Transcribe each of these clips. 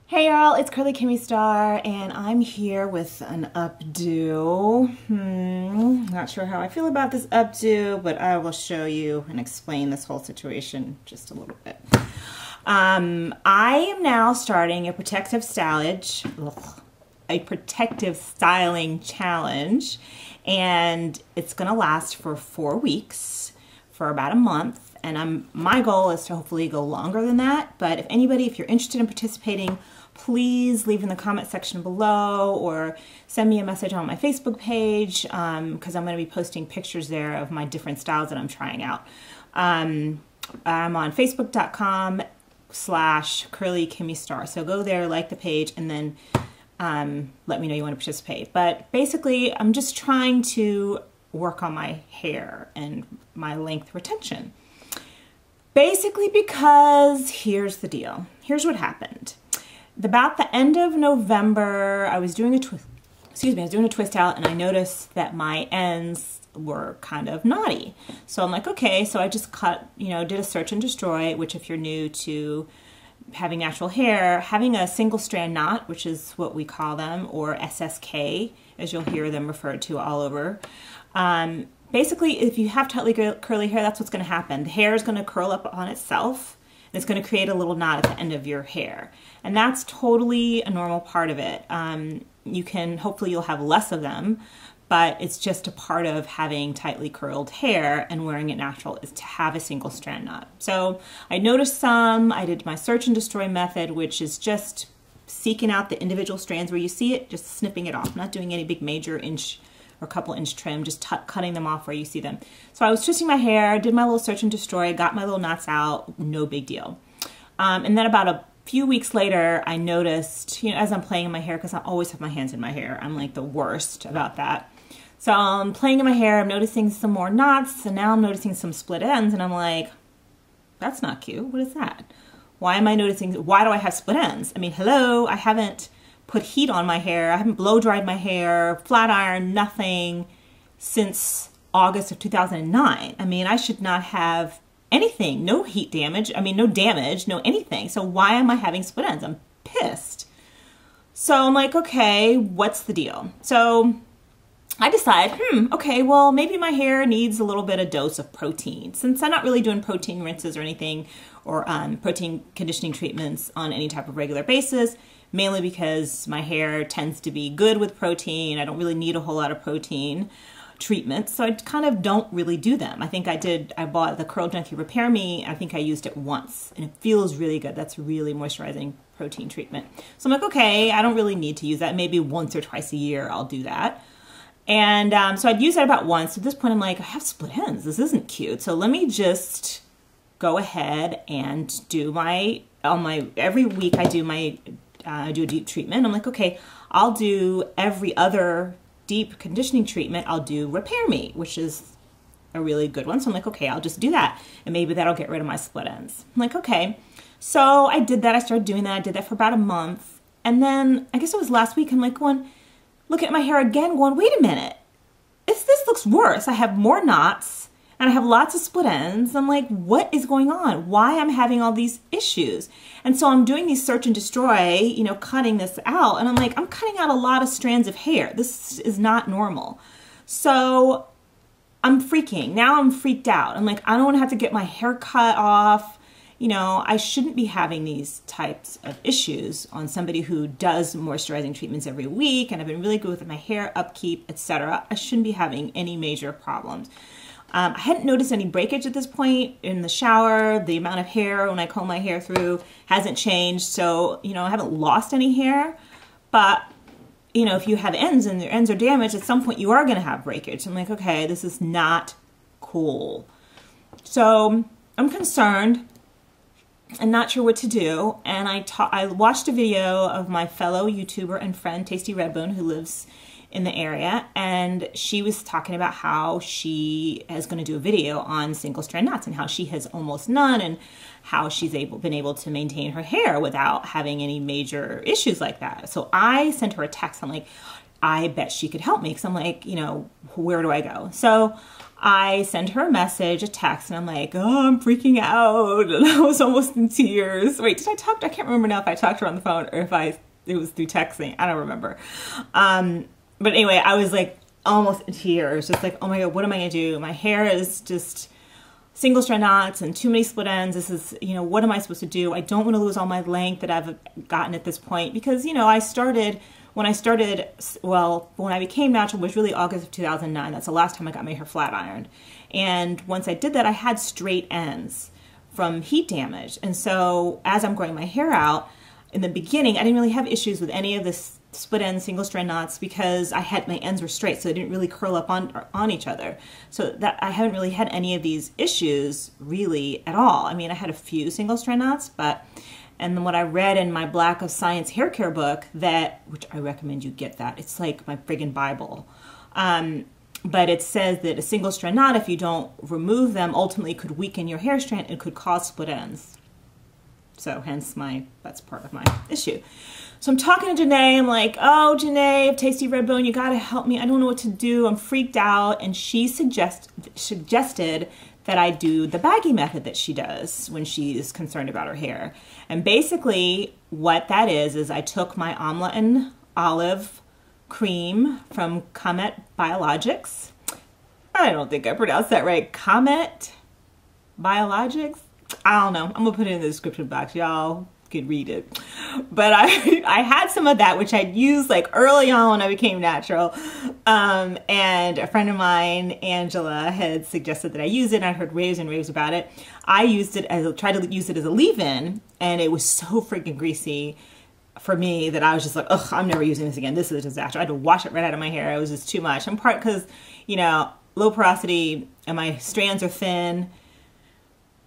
Hey y'all, it's Curly Kimmy Star, and I'm here with an updo. Not sure how I feel about this updo, but I will show you and explain this whole situation just a little bit. I am now starting a protective styling challenge, and it's gonna last for 4 weeks, for about a month. And my goal is to hopefully go longer than that. But if you're interested in participating, please leave in the comment section below or send me a message on my Facebook page, because I'm going to be posting pictures there of my different styles that I'm trying out. I'm on facebook.com/CurlyKimmyStar. So go there, like the page, and then let me know you want to participate. But basically, I'm just trying to work on my hair and my length retention. Basically because here's the deal. Here's what happened. About the end of November, I was doing a twist out, and I noticed that my ends were kind of knotty. So I'm like, okay, so I just did a search and destroy, which if you're new to having natural hair, having a single strand knot, which is what we call them, or SSK, as you'll hear them referred to all over. Basically, if you have tightly curly hair, that's what's going to happen. The hair is going to curl up on itself, and it's going to create a little knot at the end of your hair. And that's totally a normal part of it. Hopefully you'll have less of them, but it's just a part of having tightly curled hair and wearing it natural is to have a single strand knot. So I noticed some. I did my search and destroy method, which is just seeking out the individual strands where you see it, just snipping it off, not doing any big major inch or couple inch trim, just cutting them off where you see them. So I was twisting my hair, did my little search and destroy, got my little knots out, no big deal. And then about a few weeks later, I noticed, as I'm playing in my hair, because I always have my hands in my hair, I'm like the worst about that. So I'm playing in my hair, I'm noticing some more knots, and now I'm noticing some split ends, and I'm like, that's not cute, what is that? Why do I have split ends? I mean, hello, I haven't put heat on my hair. I haven't blow dried my hair, flat iron, nothing since August of 2009. I mean, I should not have anything, no heat damage. I mean, no damage, no anything. So why am I having split ends? I'm pissed. So I'm like, okay, what's the deal? So I decide, okay, well, maybe my hair needs a little bit of dose of protein. Since I'm not really doing protein rinses or anything, or protein conditioning treatments on any type of regular basis, mainly because my hair tends to be good with protein. I don't really need a whole lot of protein treatments, so I kind of don't really do them. I bought the Curl Junkie Repair Me. I think I used it once, and it feels really good. That's really moisturizing protein treatment. So I'm like, okay, I don't really need to use that. Maybe once or twice a year I'll do that. And so I'd use that about once. At this point, I'm like, I have split ends. This isn't cute. So let me just go ahead and do every week I do a deep treatment. I'm like, okay, I'll do every other deep conditioning treatment. I'll do Repair Me, which is a really good one. So I'm like, okay, I'll just do that, and maybe that'll get rid of my split ends. I'm like, okay. So I did that. I started doing that. I did that for about a month. And then I guess it was last week, I'm like look at my hair again, going, wait a minute. This looks worse. I have more knots, and I have lots of split ends. I'm like, what is going on? Why am I having all these issues? And so I'm doing these search and destroy, cutting this out. And I'm like, I'm cutting out a lot of strands of hair. This is not normal. So I'm freaking. Now I'm freaked out. I'm like, I don't want to have to get my hair cut off. I shouldn't be having these types of issues on somebody who does moisturizing treatments every week, and I've been really good with my hair upkeep, etc. I shouldn't be having any major problems. I hadn't noticed any breakage at this point in the shower. The amount of hair when I comb my hair through hasn't changed. So, I haven't lost any hair. But, if you have ends and your ends are damaged, at some point you are going to have breakage. So I'm like, okay, this is not cool. So I'm concerned and not sure what to do. And I watched a video of my fellow YouTuber and friend, Tasty Redbone, who lives in the area, and she was talking about how she is going to do a video on single strand knots and how she has almost none, and how she's been able to maintain her hair without having any major issues like that. So I sent her a text. I'm like, I bet she could help me, because I'm like, you know, where do I go? So I send her a message, a text, and I'm like, oh, I'm freaking out. And I was almost in tears. Wait, did I talk? I can't remember now if I talked to her on the phone or if it was through texting. I don't remember. But anyway, I was like almost in tears, just like, oh my God, what am I gonna do? My hair is just single strand knots and too many split ends. This is, you know, what am I supposed to do? I don't want to lose all my length that I've gotten at this point, because, you know, when I became natural was really August of 2009. That's the last time I got my hair flat ironed. And once I did that, I had straight ends from heat damage. And so as I'm growing my hair out, in the beginning, I didn't really have issues with any of this split ends, single strand knots, because my ends were straight, so they didn't really curl up on each other. So that I haven't really had any of these issues really at all. I mean, I had a few single strand knots, and then what I read in my Black of Science hair care book, which I recommend you get that. It's like my friggin' Bible. But it says that a single strand knot, if you don't remove them, ultimately could weaken your hair strand and could cause split ends. So hence that's part of my issue. So I'm talking to Janae. I'm like, oh, Janae of Tasty Red Bone, you gotta help me. I don't know what to do. I'm freaked out. And she suggested that I do the baggy method that she does when she's concerned about her hair. And basically what that is I took my Amla and Olive cream from Comet Biologics. I don't think I pronounced that right. Comet Biologics? I don't know. I'm gonna put it in the description box. Y'all could read it. But I had some of that, which I'd used like early on when I became natural. And a friend of mine, Angela, had suggested that I use it, and I heard raves and raves about it. I tried to use it as a leave-in, and it was so freaking greasy for me that I was just like, ugh, I'm never using this again. This is a disaster. I had to wash it right out of my hair. It was just too much. In part because, you know, low porosity and my strands are thin.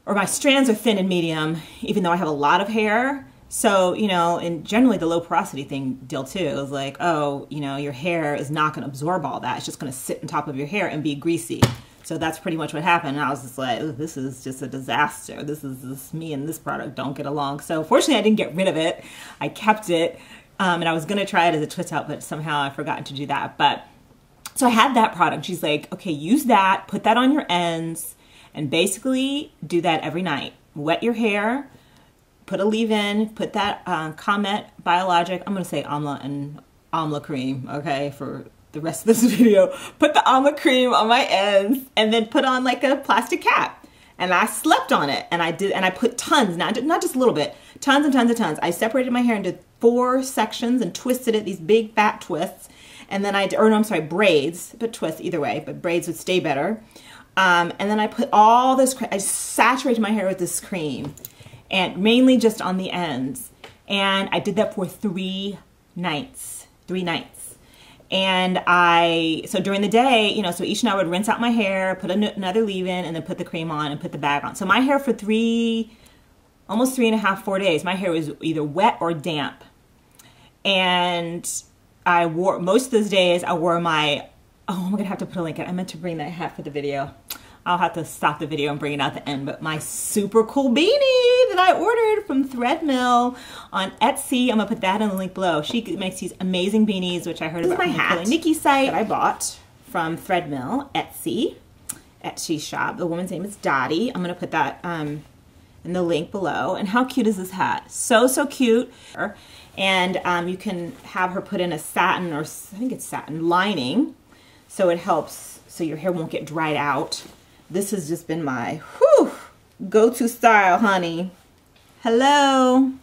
Or my strands are thin and medium, even though I have a lot of hair. So, you know, and generally the low porosity deal too is like, oh, you know, your hair is not going to absorb all that. It's just going to sit on top of your hair and be greasy. So that's pretty much what happened. And I was just like, this is just a disaster. Me and this product don't get along. So fortunately I didn't get rid of it. I kept it. And I was going to try it as a twist out, but somehow I forgot to do that. But so I had that product. She's like, okay, use that, put that on your ends. And basically do that every night. Wet your hair, put a leave-in, put that Comet Biologic, I'm going to say Amla and Amla cream, okay, for the rest of this video. Put the Amla cream on my ends and then put on like a plastic cap. And I slept on it, and I put tons, not just a little bit, tons and tons and tons. I separated my hair into 4 sections and twisted it, these big fat twists. And then braids, but twists either way, but braids would stay better. And then I put all this, I saturated my hair with this cream, and mainly just on the ends. And I did that for 3 nights. And so during the day, you know, so each night I would rinse out my hair, put another leave-in, and then put the cream on and put the bag on. So my hair for almost 3.5, 4 days, my hair was either wet or damp. And most of those days, I wore I'm gonna have to put a link in. I meant to bring that hat for the video. I'll have to stop the video and bring it out at the end, but my super cool beanie that I ordered from Threadmill on Etsy, I'm gonna put that in the link below. She makes these amazing beanies, which I heard about from the Nikki site that I bought from Threadmill Etsy shop. The woman's name is Dottie. I'm gonna put that in the link below. And how cute is this hat? So cute. And you can have her put in a satin, or I think it's satin lining, so it helps so your hair won't get dried out. This has just been my go-to style, honey. Hello.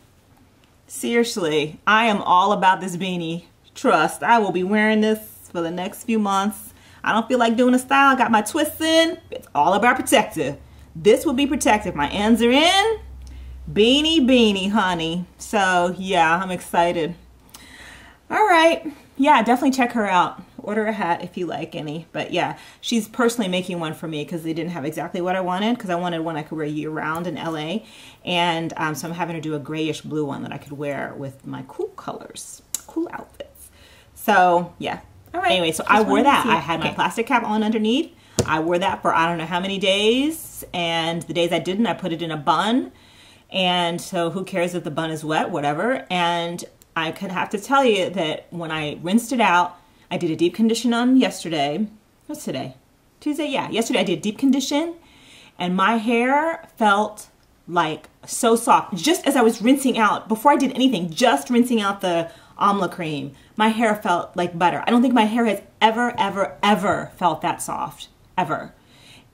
Seriously, I am all about this beanie. Trust, I will be wearing this for the next few months. I don't feel like doing a style. I got my twists in. It's all about protective. This will be protective. My ends are in. Beanie, honey. So yeah, I'm excited. All right. Yeah, definitely check her out. Order a hat if you like any. But yeah, she's personally making one for me because they didn't have exactly what I wanted, because I wanted one I could wear year round in LA. And so I'm having her do a grayish blue one that I could wear with my cool colors, cool outfits. So yeah. All right. Anyway, so I wore that. I had my plastic cap on underneath. I wore that for I don't know how many days. And the days I didn't, I put it in a bun. And so who cares if the bun is wet, whatever. And I could have to tell you that when I rinsed it out, I did a deep condition on yesterday. What's today? Tuesday? Yeah, yesterday I did deep condition and my hair felt like so soft. Just as I was rinsing out, before I did anything, just rinsing out the Amla cream, my hair felt like butter. I don't think my hair has ever felt that soft, ever.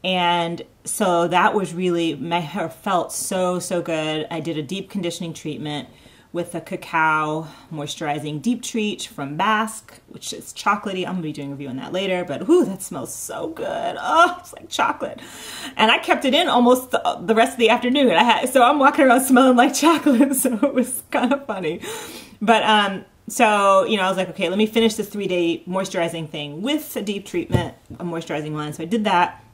And so that was really, my hair felt so good. I did a deep conditioning treatment with a cacao moisturizing deep treat from Basque, which is chocolatey. I'm gonna be doing a review on that later, but whew, that smells so good. Oh, it's like chocolate. And I kept it in almost the rest of the afternoon. So I'm walking around smelling like chocolate, so it was kind of funny. But so, you know, I was like, okay, let me finish this 3-day moisturizing thing with a deep treatment, a moisturizing one. So I did that.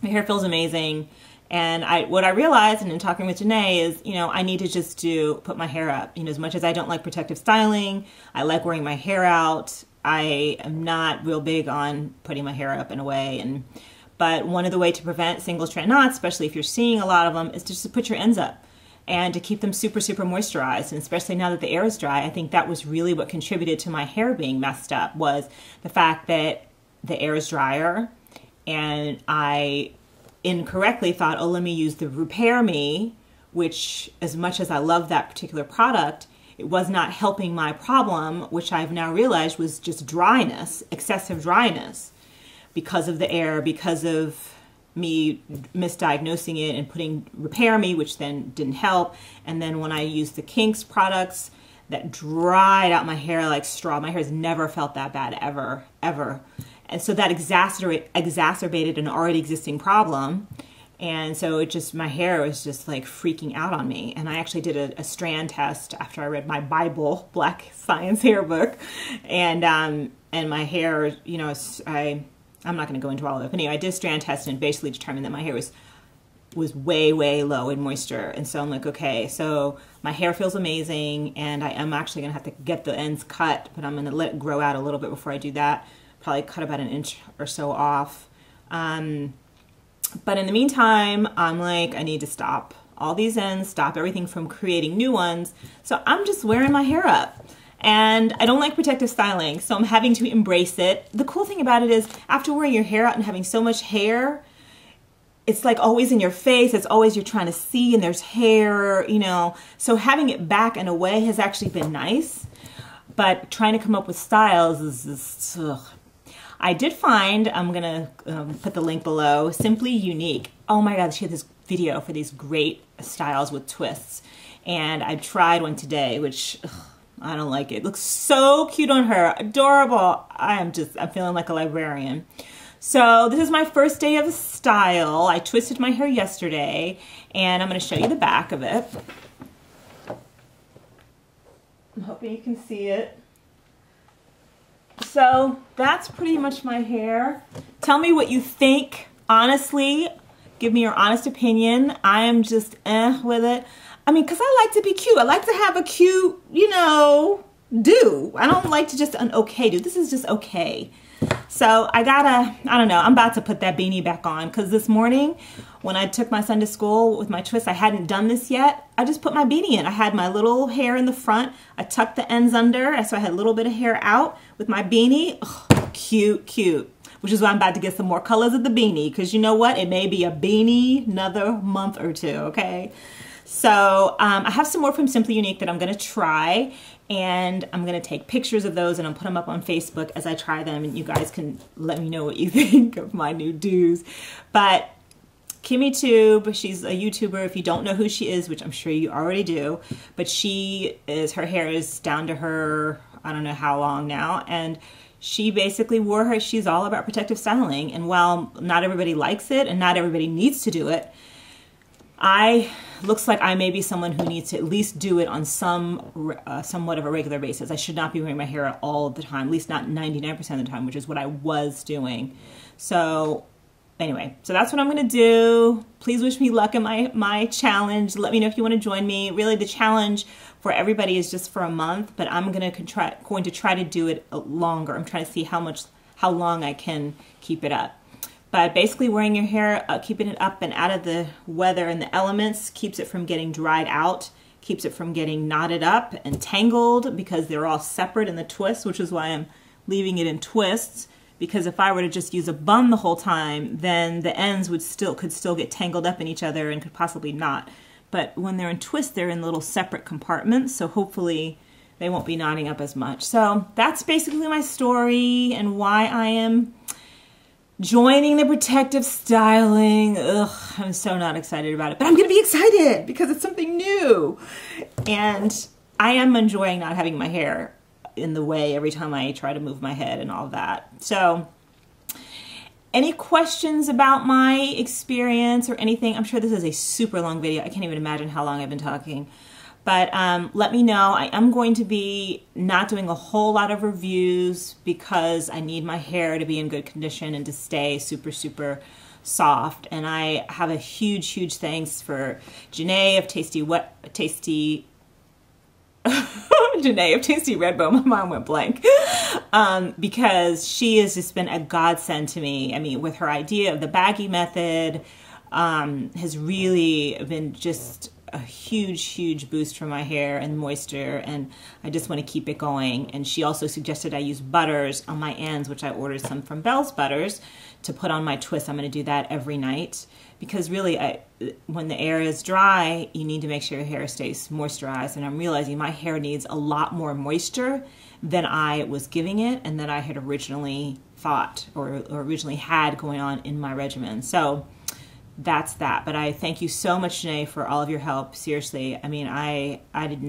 My hair feels amazing. And what I realized, and in talking with Janae, is, you know, I need to just put my hair up. You know, as much as I don't like protective styling, I like wearing my hair out. I am not real big on putting my hair up in a way. But one of the ways to prevent single strand knots, especially if you're seeing a lot of them, is just to put your ends up and to keep them super moisturized. And especially now that the air is dry, I think that was really what contributed to my hair being messed up, was the fact that the air is drier, and I incorrectly thought, oh, let me use the Repair Me, which, as much as I love that particular product, it was not helping my problem, which I've now realized was just dryness, excessive dryness, because of the air, because of me misdiagnosing it and putting Repair Me, which then didn't help. And then when I used the Kinks products, that dried out my hair like straw. My hair has never felt that bad, ever. And so that exacerbated an already existing problem. And so it just, my hair was just like freaking out on me. And I actually did a strand test after I read my Bible, Black Science Hair book. And my hair, you know, I'm not going to go into all of it. But anyway, I did a strand test and basically determined that my hair was way low in moisture. And so I'm like, okay, so my hair feels amazing, and I am actually going to have to get the ends cut, but I'm going to let it grow out a little bit before I do that. Probably cut about 1 inch or so off. But in the meantime, I'm like, I need to stop all these ends, stop everything from creating new ones. So I'm just wearing my hair up. And I don't like protective styling, so I'm having to embrace it. The cool thing about it is, after wearing your hair out and having so much hair, it's like always in your face. It's always you're trying to see, and there's hair, you know. So having it back and away has actually been nice. But trying to come up with styles is ugh. I did find, I'm going to put the link below, Simply Unique. Oh my God, she had this video for these great styles with twists. And I tried one today, which ugh, I don't like it. It looks so cute on her, adorable. I'm feeling like a librarian. So this is my first day of style. I twisted my hair yesterday, and I'm going to show you the back of it. I'm hoping you can see it. So that's pretty much my hair. Tell me what you think. Honestly, give me your honest opinion. I am just with it. I mean, because I like to be cute. I like to have a cute, you know, do. I don't like to just an okay do. This is just okay. So I don't know, I'm about to put that beanie back on, because this morning when I took my son to school with my twist, I hadn't done this yet. I just put my beanie in. I had my little hair in the front. I tucked the ends under, so I had a little bit of hair out with my beanie. Ugh, cute. Which is why I'm about to get some more colors of the beanie, because you know what? It may be a beanie another month or two, okay? So I have some more from Simply Unique that I'm going to try, and I'm going to take pictures of those and I'll put them up on Facebook as I try them, and you guys can let me know what you think of my new do's. But KimmyTube, she's a YouTuber. If you don't know who she is, which I'm sure you already do, but her hair is down to her, I don't know how long now, and she basically she's all about protective styling. And while not everybody likes it and not everybody needs to do it, looks like I may be someone who needs to at least do it on somewhat of a regular basis. I should not be wearing my hair out all the time, at least not 99% of the time, which is what I was doing. So anyway, so that's what I'm going to do. Please wish me luck in my challenge. Let me know if you want to join me. Really, the challenge for everybody is just for a month, but I'm going to try to do it longer. I'm trying to see how long I can keep it up. But basically wearing your hair, keeping it up and out of the weather and the elements, keeps it from getting dried out, keeps it from getting knotted up and tangled, because they're all separate in the twist, which is why I'm leaving it in twists, because if I were to just use a bun the whole time, then the ends could still get tangled up in each other and could possibly knot. But when they're in twists, they're in little separate compartments, so hopefully they won't be knotting up as much. So that's basically my story and why I am joining the protective styling. Ugh, I'm so not excited about it, but I'm gonna be excited because it's something new. And I am enjoying not having my hair in the way every time I try to move my head and all that. So any questions about my experience or anything? I'm sure this is a super long video. I can't even imagine how long I've been talking. But let me know. I am going to be not doing a whole lot of reviews because I need my hair to be in good condition and to stay super, super soft. And I have a huge, huge thanks for Janae of Tasty Janae of Tasty Redbow, my mind went blank, because she has just been a godsend to me. I mean, with her idea of the baggy method, has really been just a huge, huge boost for my hair and moisture, and I just want to keep it going. And she also suggested I use butters on my ends, which I ordered some from Bell's Butters to put on my twists. I'm going to do that every night because really when the air is dry, you need to make sure your hair stays moisturized, and I'm realizing my hair needs a lot more moisture than I was giving it and that I had originally thought or originally had going on in my regimen. So that's that. But I thank you so much, Janae, for all of your help. Seriously, I mean, I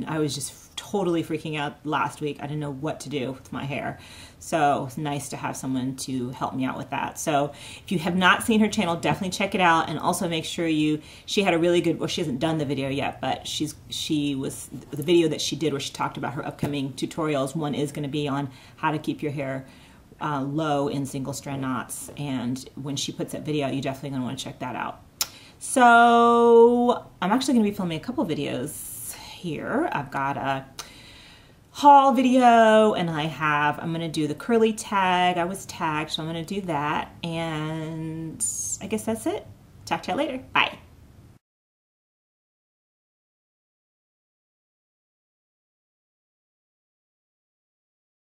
was just totally freaking out last week. I didn't know what to do with my hair. So it's nice to have someone to help me out with that. So if you have not seen her channel, definitely check it out. And also make sure she had a really good, well, she hasn't done the video yet, but the video that she did where she talked about her upcoming tutorials, one is going to be on how to keep your hair low in single strand knots. And when she puts that video out, you definitely going to want to check that out. So I'm actually going to be filming a couple videos here. I've got a haul video, and I'm going to do the curly tag. I was tagged, so I'm going to do that. And I guess that's it. Talk to you later. Bye.